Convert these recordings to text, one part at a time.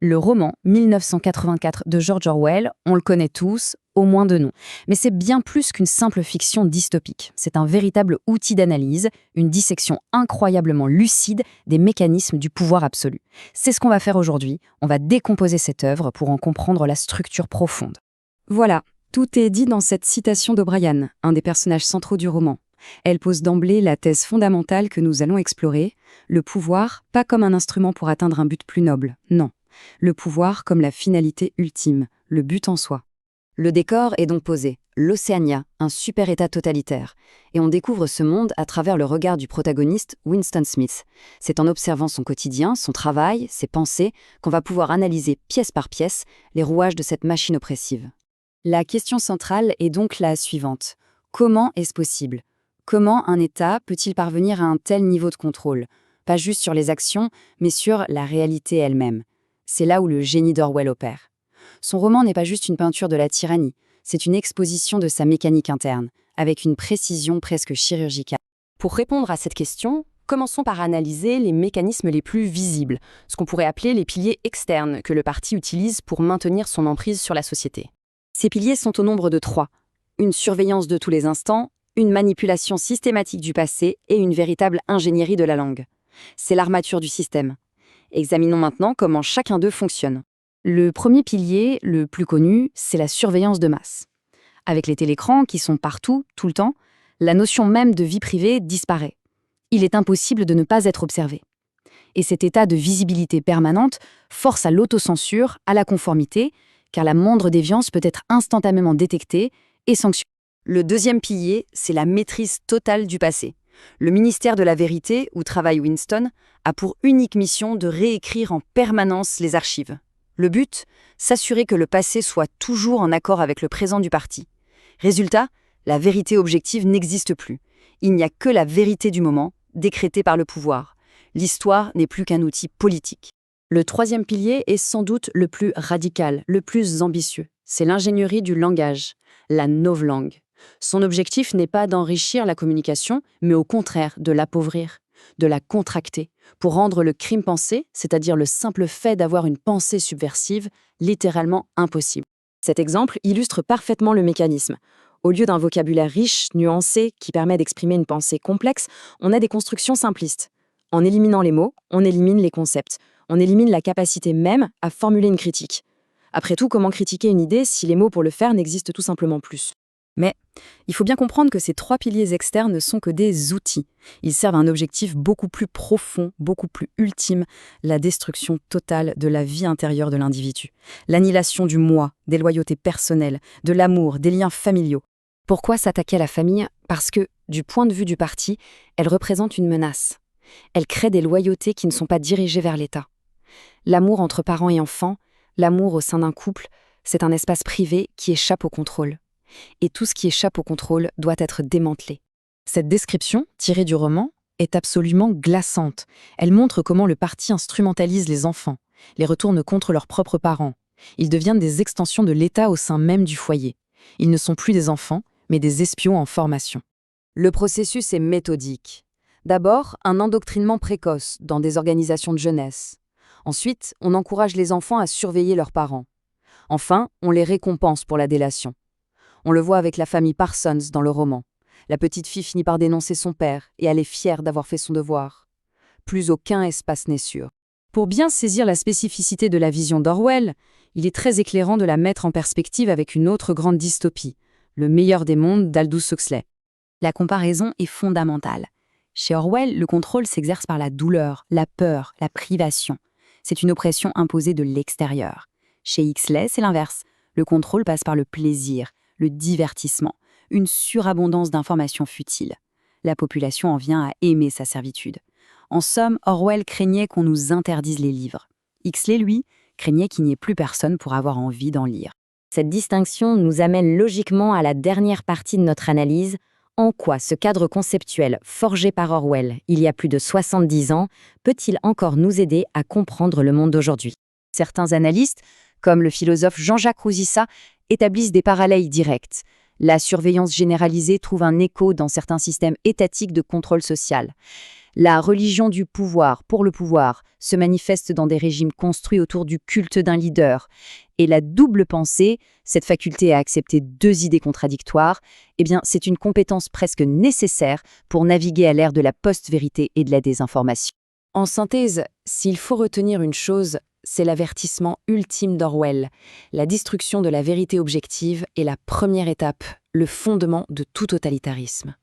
Le roman 1984 de George Orwell, on le connaît tous, au moins de nom. Mais c'est bien plus qu'une simple fiction dystopique. C'est un véritable outil d'analyse, une dissection incroyablement lucide des mécanismes du pouvoir absolu. C'est ce qu'on va faire aujourd'hui. On va décomposer cette œuvre pour en comprendre la structure profonde. Voilà, tout est dit dans cette citation d'O'Brien, un des personnages centraux du roman. Elle pose d'emblée la thèse fondamentale que nous allons explorer, le pouvoir pas comme un instrument pour atteindre un but plus noble, non. Le pouvoir comme la finalité ultime, le but en soi. Le décor est donc posé, l'Océania, un super-État totalitaire. Et on découvre ce monde à travers le regard du protagoniste Winston Smith. C'est en observant son quotidien, son travail, ses pensées, qu'on va pouvoir analyser pièce par pièce les rouages de cette machine oppressive. La question centrale est donc la suivante. Comment est-ce possible ? Comment un État peut-il parvenir à un tel niveau de contrôle ? Pas juste sur les actions, mais sur la réalité elle-même. C'est là où le génie d'Orwell opère. Son roman n'est pas juste une peinture de la tyrannie, c'est une exposition de sa mécanique interne, avec une précision presque chirurgicale. Pour répondre à cette question, commençons par analyser les mécanismes les plus visibles, ce qu'on pourrait appeler les piliers externes que le parti utilise pour maintenir son emprise sur la société. Ces piliers sont au nombre de 3. Une surveillance de tous les instants, une manipulation systématique du passé et une véritable ingénierie de la langue. C'est l'armature du système. Examinons maintenant comment chacun d'eux fonctionne. Le premier pilier, le plus connu, c'est la surveillance de masse. Avec les télécrans qui sont partout, tout le temps, la notion même de vie privée disparaît. Il est impossible de ne pas être observé. Et cet état de visibilité permanente force à l'autocensure, à la conformité, car la moindre déviance peut être instantanément détectée et sanctionnée. Le deuxième pilier, c'est la maîtrise totale du passé. Le ministère de la Vérité, où travaille Winston, a pour unique mission de réécrire en permanence les archives. Le but, s'assurer que le passé soit toujours en accord avec le présent du parti. Résultat, la vérité objective n'existe plus. Il n'y a que la vérité du moment, décrétée par le pouvoir. L'histoire n'est plus qu'un outil politique. Le troisième pilier est sans doute le plus radical, le plus ambitieux. C'est l'ingénierie du langage, la novlangue. Son objectif n'est pas d'enrichir la communication, mais au contraire de l'appauvrir, de la contracter, pour rendre le crime pensé, c'est-à-dire le simple fait d'avoir une pensée subversive, littéralement impossible. Cet exemple illustre parfaitement le mécanisme. Au lieu d'un vocabulaire riche, nuancé, qui permet d'exprimer une pensée complexe, on a des constructions simplistes. En éliminant les mots, on élimine les concepts. On élimine la capacité même à formuler une critique. Après tout, comment critiquer une idée si les mots pour le faire n'existent tout simplement plus ? Mais il faut bien comprendre que ces 3 piliers externes ne sont que des outils. Ils servent à un objectif beaucoup plus profond, beaucoup plus ultime, la destruction totale de la vie intérieure de l'individu. L'annihilation du moi, des loyautés personnelles, de l'amour, des liens familiaux. Pourquoi s'attaquer à la famille ? Parce que, du point de vue du parti, elle représente une menace. Elle crée des loyautés qui ne sont pas dirigées vers l'État. L'amour entre parents et enfants, l'amour au sein d'un couple, c'est un espace privé qui échappe au contrôle. Et tout ce qui échappe au contrôle doit être démantelé. Cette description, tirée du roman, est absolument glaçante. Elle montre comment le parti instrumentalise les enfants, les retourne contre leurs propres parents. Ils deviennent des extensions de l'État au sein même du foyer. Ils ne sont plus des enfants, mais des espions en formation. Le processus est méthodique. D'abord, un endoctrinement précoce dans des organisations de jeunesse. Ensuite, on encourage les enfants à surveiller leurs parents. Enfin, on les récompense pour la délation. On le voit avec la famille Parsons dans le roman. La petite fille finit par dénoncer son père et elle est fière d'avoir fait son devoir. Plus aucun espace n'est sûr. Pour bien saisir la spécificité de la vision d'Orwell, il est très éclairant de la mettre en perspective avec une autre grande dystopie, Le meilleur des mondes d'Aldous Huxley. La comparaison est fondamentale. Chez Orwell, le contrôle s'exerce par la douleur, la peur, la privation. C'est une oppression imposée de l'extérieur. Chez Huxley, c'est l'inverse. Le contrôle passe par le plaisir, le divertissement, une surabondance d'informations futiles. La population en vient à aimer sa servitude. En somme, Orwell craignait qu'on nous interdise les livres. Huxley, lui, craignait qu'il n'y ait plus personne pour avoir envie d'en lire. Cette distinction nous amène logiquement à la dernière partie de notre analyse. En quoi ce cadre conceptuel, forgé par Orwell il y a plus de 70 ans, peut-il encore nous aider à comprendre le monde d'aujourd'hui ? Certains analystes, comme le philosophe Jean-Jacques Rousissa, établissent des parallèles directs. La surveillance généralisée trouve un écho dans certains systèmes étatiques de contrôle social. La religion du pouvoir pour le pouvoir se manifeste dans des régimes construits autour du culte d'un leader. Et la double pensée, cette faculté à accepter deux idées contradictoires, eh bien, c'est une compétence presque nécessaire pour naviguer à l'ère de la post-vérité et de la désinformation. En synthèse, s'il faut retenir une chose, c'est l'avertissement ultime d'Orwell. La destruction de la vérité objective est la première étape, le fondement de tout totalitarisme.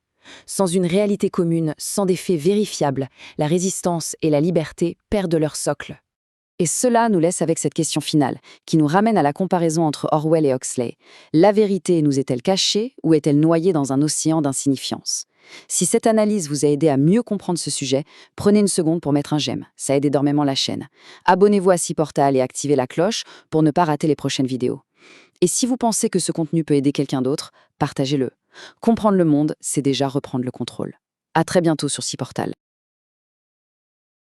Sans une réalité commune, sans des faits vérifiables, la résistance et la liberté perdent leur socle. Et cela nous laisse avec cette question finale, qui nous ramène à la comparaison entre Orwell et Huxley. La vérité nous est-elle cachée ou est-elle noyée dans un océan d'insignifiance? Si cette analyse vous a aidé à mieux comprendre ce sujet, prenez une seconde pour mettre un j'aime, ça aide énormément la chaîne. Abonnez-vous à Ciportal et activez la cloche pour ne pas rater les prochaines vidéos. Et si vous pensez que ce contenu peut aider quelqu'un d'autre, partagez-le. Comprendre le monde, c'est déjà reprendre le contrôle. À très bientôt sur Ciportal.